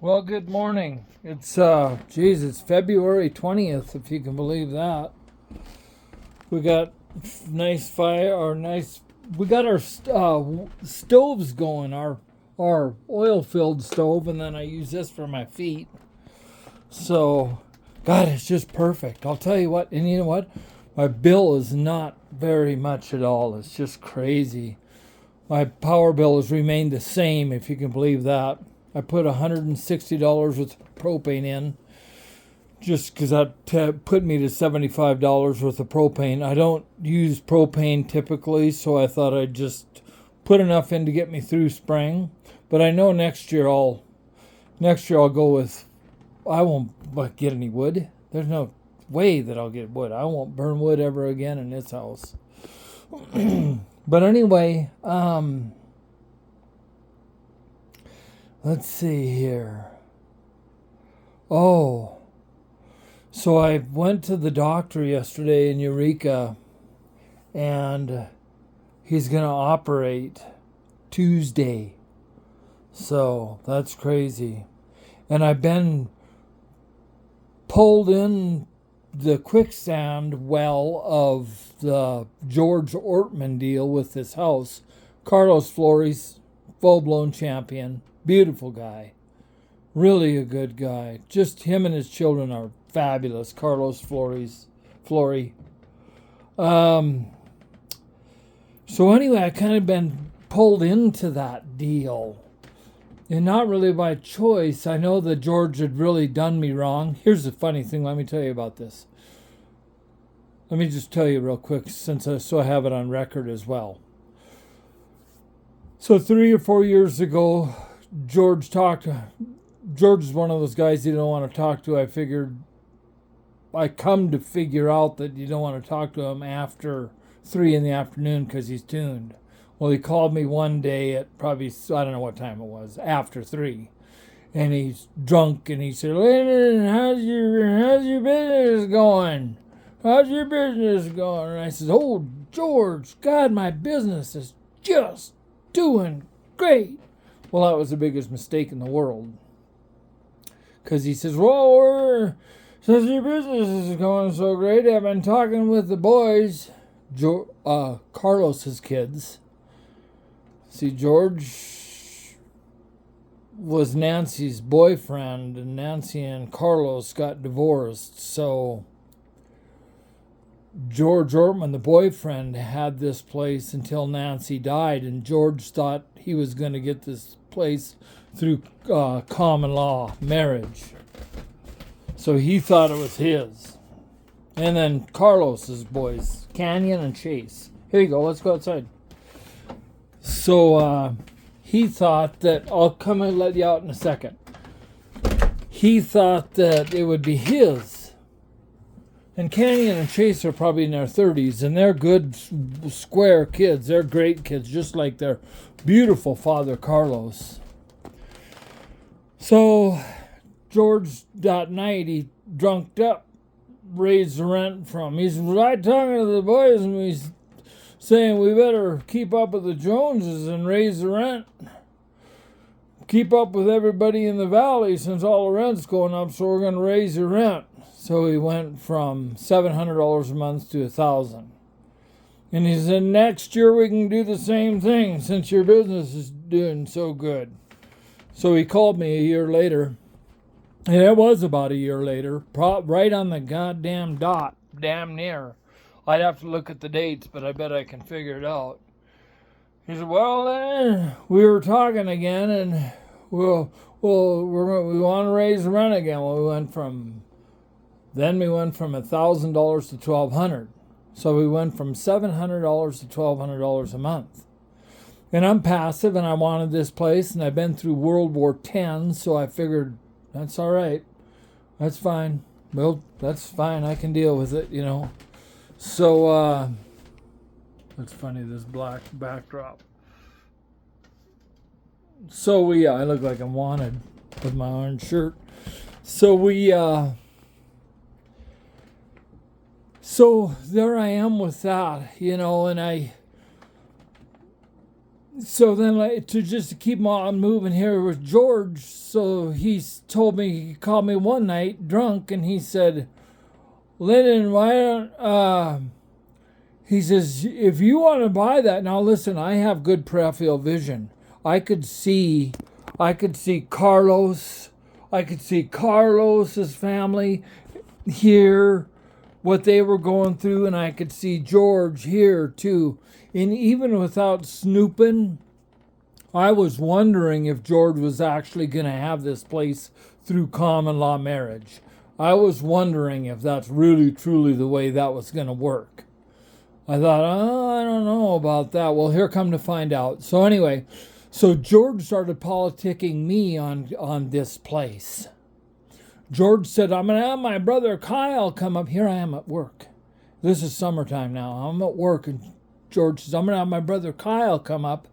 Well, good morning. It's it's February 20th, if you can believe that. We got nice fire, or nice. We got our stoves going. Our oil-filled stove, and then I use this for my feet. So, God, it's just perfect. I'll tell you what. And you know what? My bill is not very much at all. It's just crazy. My power bill has remained the same, if you can believe that. I put $160 worth of propane in just because that put me to $75 worth of propane. I don't use propane typically, so I thought I'd just put enough in to get me through spring. But I know next year I'll go with. I won't get any wood. There's no way that I'll get wood. I won't burn wood ever again in this house. But anyway, let's see here. Oh, so I went to the doctor yesterday in Eureka, and he's going to operate Tuesday. So that's crazy. And I've been pulled in the quicksand well of the George Ortman deal with this house. Carlos Flores, full-blown champion. Beautiful guy. Really a good guy. Just him and his children are fabulous. Carlos Flory. So anyway, I kind of been pulled into that deal. And not really by choice. I know that George had really done me wrong. Here's the funny thing. Let me tell you about this. Let me just tell you real quick, so I have it on record as well. So 3 or 4 years ago, George is one of those guys you don't want to talk to. I come to figure out that you don't want to talk to him after 3 in the afternoon because he's tuned. Well, he called me one day at probably, I don't know what time it was, after 3. And he's drunk, and he said, "Lennon, how's your business going? How's your business going?" And I said, "Oh, George, God, my business is just doing great." Well, that was the biggest mistake in the world. Because he says, "Well, since your business is going so great, I've been talking with the boys, Carlos's kids." See, George was Nancy's boyfriend, and Nancy and Carlos got divorced. So George Ortman, the boyfriend, had this place until Nancy died, and George thought he was going to get this place through common law marriage. So he thought it was his. And then Carlos's boys, Canyon and Chase. Here you go, let's go outside. So he thought that, I'll come and let you out in a second. He thought that it would be his. And Canyon and Chase are probably in their 30s, and they're good, square kids. They're great kids, just like their beautiful father, Carlos. So George, that night, he drunked up, raised the rent from. He's right talking to the boys, and he's saying we better keep up with the Joneses and raise the rent. Keep up with everybody in the valley since all the rent's going up, so we're going to raise the rent. So he went from $700 a month to $1,000. And he said, next year we can do the same thing since your business is doing so good. So he called me a year later. And it was about a year later, right on the goddamn dot, damn near. I'd have to look at the dates, but I bet I can figure it out. He said, "Well, we were talking again, and we want to raise the rent again." Well, we went from $1,000 to $1,200. So we went from $700 to $1,200 a month. And I'm passive, and I wanted this place, and I've been through World War X, so I figured that's all right. That's fine. Well, that's fine. I can deal with it, you know. So, that's funny, this black backdrop. So I look like I'm wanted with my orange shirt. So so there I am with that, you know, and So then, like, to just to keep on moving here with George, so he's told me, he called me one night drunk, and he said, Lyndon, why don't, he says, if you want to buy that, now listen, I have good peripheral vision. I could see Carlos, I could see Carlos's family here, what they were going through, and I could see George here too. And even without snooping, I was wondering if George was actually going to have this place through common law marriage. I was wondering if that's really truly the way that was going to work. I thought, oh, I don't know about that. Well, here come to find out. So anyway, so George started politicking me on this place. George said, I'm going to have my brother Kyle come up. Here I am at work. This is summertime now. I'm at work, and George says, I'm going to have my brother Kyle come up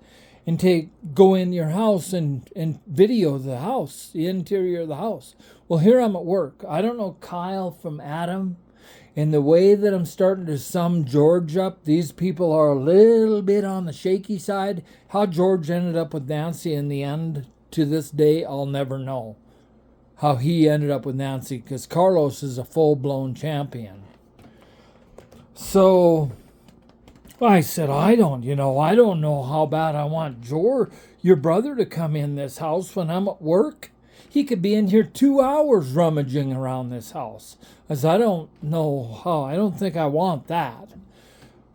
and go in your house and video the house, the interior of the house. Well, here I'm at work. I don't know Kyle from Adam. And the way that I'm starting to sum George up, these people are a little bit on the shaky side. How George ended up with Nancy in the end, to this day, I'll never know. How he ended up with Nancy, because Carlos is a full-blown champion. So I said, I don't know how bad I want your brother to come in this house when I'm at work. He could be in here 2 hours rummaging around this house. I said, I don't know how. I don't think I want that.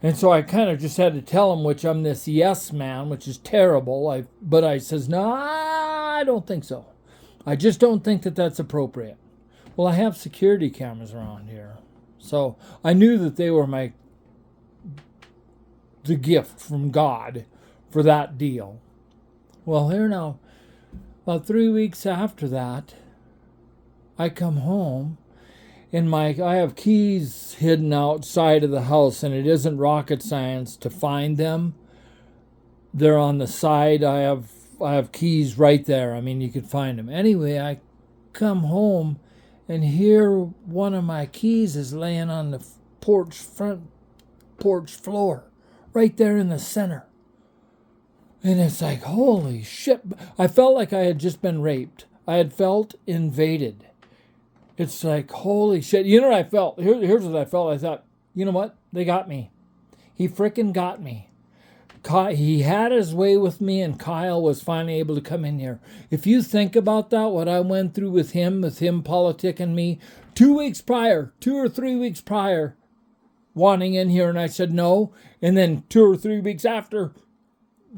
And so I kind of just had to tell him, which I'm this yes man, which is terrible. But I says, no, I don't think so. I just don't think that that's appropriate. Well, I have security cameras around here. So I knew that they were the gift from God for that deal. Well, here now, about 3 weeks after that, I come home, and I have keys hidden outside of the house, and it isn't rocket science to find them. They're on the side. I have keys right there. I mean, you could find them. Anyway, I come home, and here one of my keys is laying on the front porch floor, right there in the center. And it's like, holy shit. I felt like I had just been raped. I had felt invaded. It's like, holy shit. You know what I felt? Here's what I felt. I thought, you know what? They got me. He frickin' got me. He had his way with me, and Kyle was finally able to come in here. If you think about that, what I went through with him politicking me 2 weeks prior, 2 or 3 weeks prior, wanting in here, and I said no. And then 2 or 3 weeks after,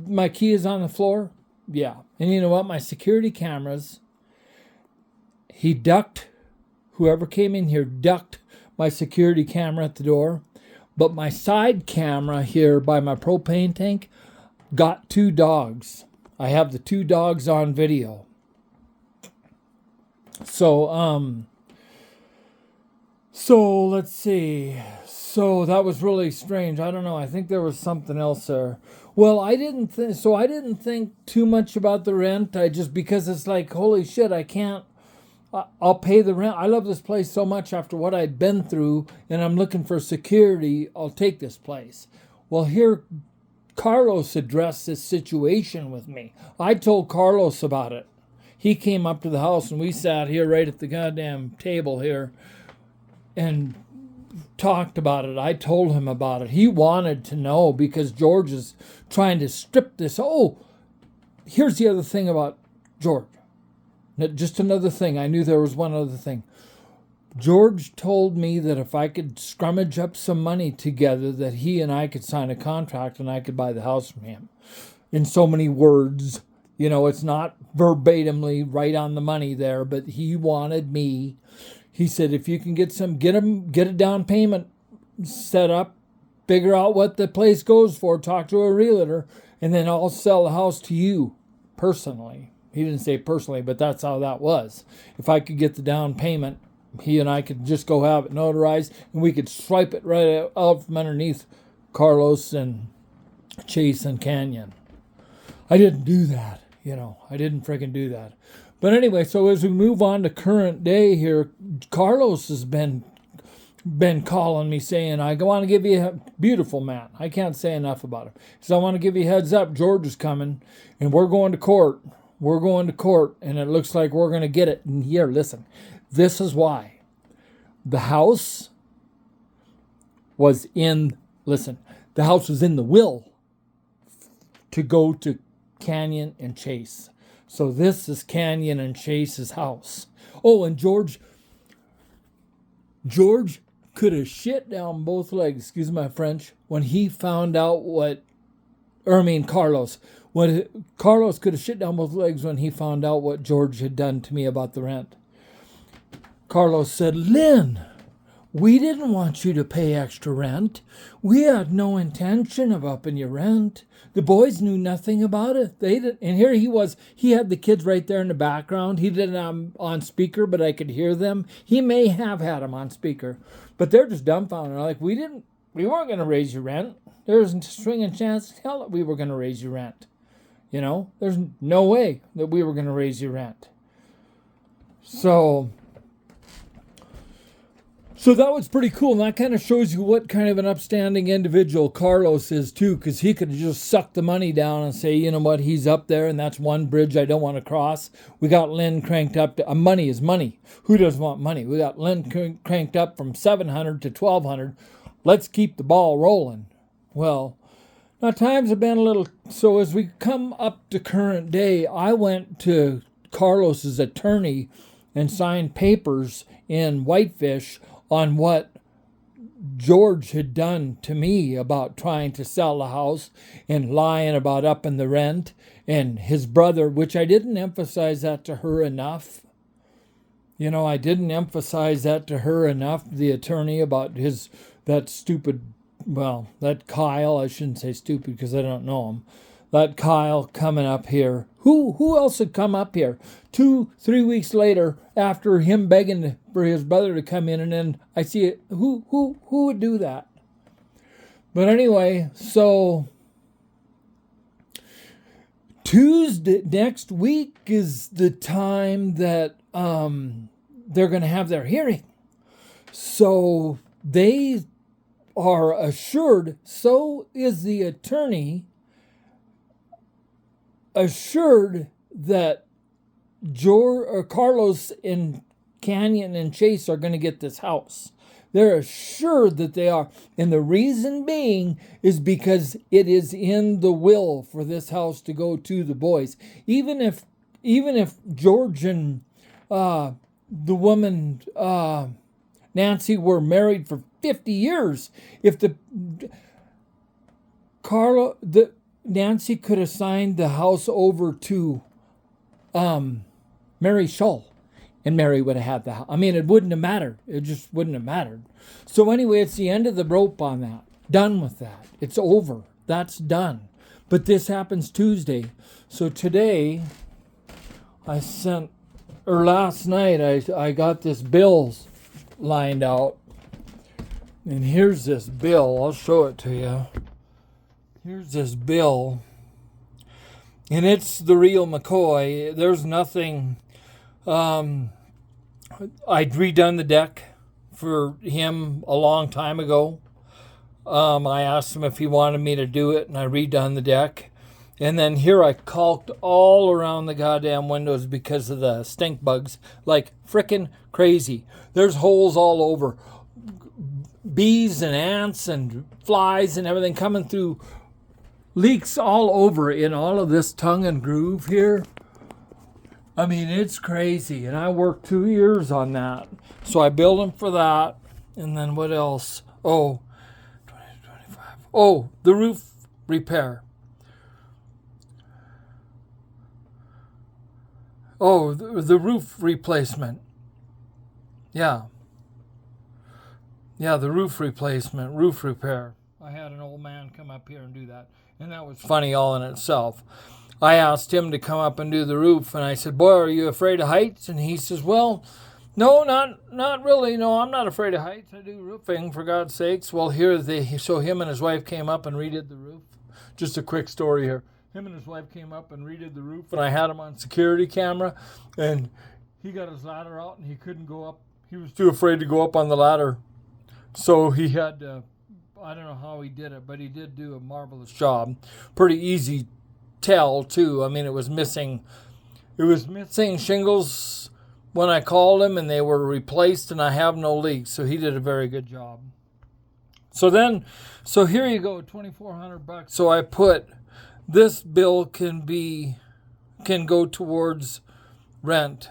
my key is on the floor. Yeah. And you know what? My security cameras, he ducked, whoever came in here ducked my security camera at the door. But my side camera here by my propane tank got 2 dogs. I have the 2 dogs on video. So let's see. So that was really strange. I don't know. I think there was something else there. Well, I didn't think too much about the rent. Because it's like, holy shit, I'll pay the rent. I love this place so much after what I'd been through, and I'm looking for security. I'll take this place. Well, here, Carlos addressed this situation with me. I told Carlos about it. He came up to the house, and we sat here right at the goddamn table here and talked about it. I told him about it. He wanted to know because George is trying to strip this. Oh, here's the other thing about George. Just another thing. I knew there was one other thing. George told me that if I could scrummage up some money together, that he and I could sign a contract and I could buy the house from him. In so many words, it's not verbatimly right on the money there, but he wanted me. He said, if you can get a down payment set up, figure out what the place goes for, talk to a realtor, and then I'll sell the house to you personally. He didn't say personally, but that's how that was. If I could get the down payment, he and I could just go have it notarized, and we could swipe it right out from underneath Carlos and Chase and Canyon. I didn't do that, I didn't freaking do that. But anyway, so as we move on to current day here, Carlos has been been calling me saying, I want to give you a beautiful man. I can't say enough about him. So I want to give you a heads up. George is coming and we're going to court. We're going to court and it looks like we're going to get it. And here, listen, this is why. The house was in the will to go to Canyon and Chase. So this is Canyon and Chase's house. Oh, and George could have shit down both legs, excuse my French, when he found out Carlos. Carlos could have shit down both legs when he found out what George had done to me about the rent. Carlos said, Lynn, we didn't want you to pay extra rent. We had no intention of upping your rent. The boys knew nothing about it. They didn't. And here he was. He had the kids right there in the background. He didn't have them on speaker, but I could hear them. He may have had them on speaker, but they're just dumbfounded. They're like, we weren't going to raise your rent. There's a swinging chance to hell that we were going to raise your rent. You know, there's no way that we were going to raise your rent. So that was pretty cool, and that kind of shows you what kind of an upstanding individual Carlos is too, because he could have just sucked the money down and say, you know what, he's up there, and that's one bridge I don't want to cross. We got Lynn cranked up to, money is money. Who doesn't want money? We got Lynn cranked up from 700 to 1,200. Let's keep the ball rolling. Well, now times have been a little, so as we come up to current day, I went to Carlos's attorney and signed papers in Whitefish on what George had done to me about trying to sell the house and lying about upping the rent, and his brother, which I didn't emphasize that to her enough. You know, I didn't emphasize that to her enough, the attorney, about that Kyle, I shouldn't say stupid because I don't know him, that Kyle coming up here. Who else had come up here 2-3 weeks later after him begging for his brother to come in, and then I see it. Who would do that? But anyway, so Tuesday next week is the time that they're going to have their hearing. So they are assured, so is the attorney, assured that Carlos and Canyon and Chase are going to get this house. They're assured that they are. And the reason being is because it is in the will for this house to go to the boys. Even if George and the woman Nancy were married for 50 years, if Nancy could have signed the house over to Mary Shull, and Mary would have had the house. I mean, it wouldn't have mattered. It just wouldn't have mattered. So anyway, it's the end of the rope on that. Done with that. It's over. That's done. But this happens Tuesday. So today, last night, I got this bill lined out. And here's this bill. I'll show it to you. Here's this bill. And it's the real McCoy. There's nothing. I'd redone the deck for him a long time ago. I asked him if he wanted me to do it, and I redone the deck. And then here I caulked all around the goddamn windows because of the stink bugs, like frickin' crazy. There's holes all over. Bees and ants and flies and everything coming through. Leaks all over in all of this tongue and groove here. I mean, it's crazy. And I worked 2 years on that. So I billed him for that. And then what else? Oh, 2025. Oh, the roof repair. Oh, the roof replacement. Yeah. Yeah, the roof replacement, roof repair. I had an old man come up here and do that. And that was funny all in itself. I asked him to come up and do the roof, and I said, boy, are you afraid of heights? And he says, well, no, not really. No, I'm not afraid of heights. I do roofing, for God's sakes. Well, so him and his wife came up and redid the roof. Just a quick story here. Him and his wife came up and redid the roof, and I had him on security camera, and he got his ladder out, and he couldn't go up. He was too afraid to go up on the ladder. So he had to, I don't know how he did it, but he did do a marvelous job. Pretty easy tell too. I mean, it was missing shingles when I called him, and they were replaced, and I have no leaks. So he did a very good job. So here you go, $2,400. So I put this bill can go towards rent.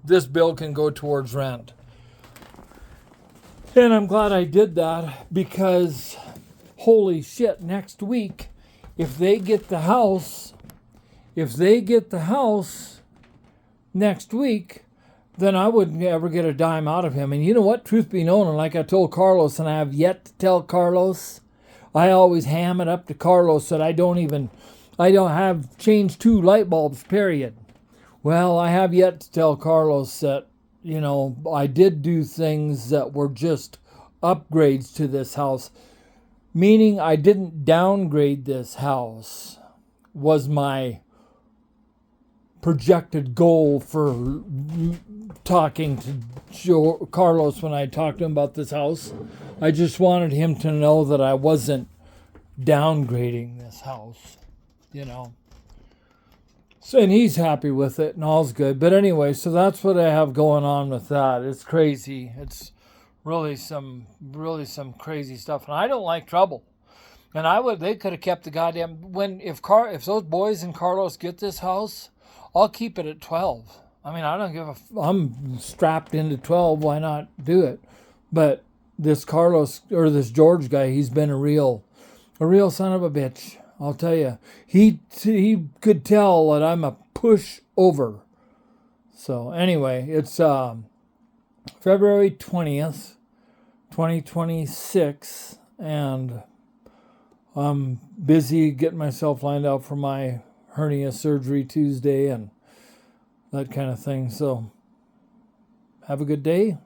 This bill can go towards rent. And I'm glad I did that, because holy shit, next week, if they get the house next week, then I wouldn't ever get a dime out of him. And you know what? Truth be known, and like I told Carlos, and I have yet to tell Carlos, I always ham it up to Carlos that I don't have changed 2 light bulbs, period. Well, I have yet to tell Carlos that, I did do things that were just upgrades to this house. Meaning I didn't downgrade this house, was my projected goal for talking to Carlos when I talked to him about this house. I just wanted him to know that I wasn't downgrading this house, So, and he's happy with it and all's good. But anyway, so that's what I have going on with that. It's crazy. It's really some crazy stuff. And I don't like trouble. And they could have kept the goddamn, if those boys and Carlos get this house, I'll keep it at 12. I mean, I don't give I'm strapped into 12. Why not do it? But this Carlos, or this George guy, he's been a real son of a bitch. I'll tell you. He could tell that I'm a pushover. So anyway, it's February 20th, 2026, and I'm busy getting myself lined up for my hernia surgery Tuesday and that kind of thing. So have a good day,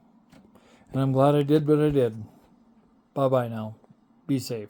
and I'm glad I did what I did. Bye-bye now. Be safe.